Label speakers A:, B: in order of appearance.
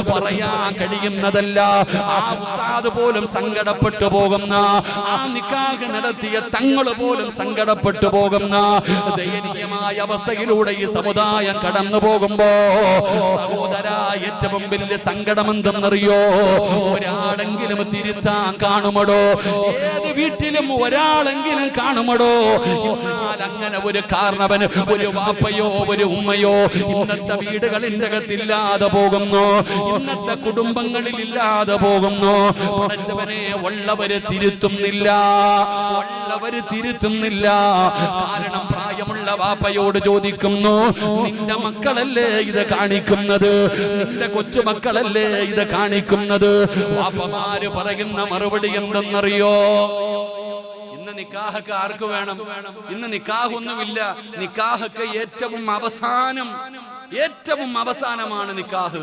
A: പറയാൻ കഴിയുന്നതല്ല. ആ ഉസ്താദ് പോലും സങ്കടപ്പെട്ടു പോകുന്ന, ആ നിക്കാഹ് നടത്തിയ തങ്ങൾ പോലും സങ്കടപ്പെട്ടു പോകുന്ന ദയനീയമായ അവസ്ഥയിലൂടെ ഈ സമുദായം കടന്നു പോകുമ്പോ സഹോദരാ, ഏറ്റവും വലിയ സങ്കടം എന്തെന്നറിയോ? ഒരാളെങ്കിലും തിരുത്താൻ കാണുമടോ? ഏത് വീട്ടിലും ഒരാളെങ്കിലും കാണുമടോ? എന്നാൽ അങ്ങനെ ഒരു കാരണവന്, ഒരു വാപ്പയോ ഒരു ഉമ്മയോ ഇന്നത്തെ വീടുകളിന്റെ അകത്തില്ലാതെ പോകുന്നു, ഇന്നത്തെ കുടുംബങ്ങളിൽ ഇല്ലാതെ പോകുന്നു. പഠിച്ചവനെ, ഉള്ളവര് തിരുത്തുന്നില്ല, ഉള്ളവര് തിരുത്തുന്നില്ല. കാരണം പ്രായമുള്ള വാപ്പയോട് ചോദിക്കുന്നു, നിന്റെ മക്കളല്ലേ ഇത് കാണിക്കുന്നത്? നിന്റെ കൊച്ചുമക്കളല്ലേ ഇത് കാണിക്കുന്നത്? വാപ്പമാര് പറയുന്ന മറുപടി എന്തെന്നറിയോ? ഇന്ന് നിക്കാഹൊക്കെ ആർക്ക് വേണം? ഇന്ന് നിക്കാഹൊന്നുമില്ല. നിക്കാഹൊക്കെ ഏറ്റവും അവസാനമാണ് നിക്കാഹ്.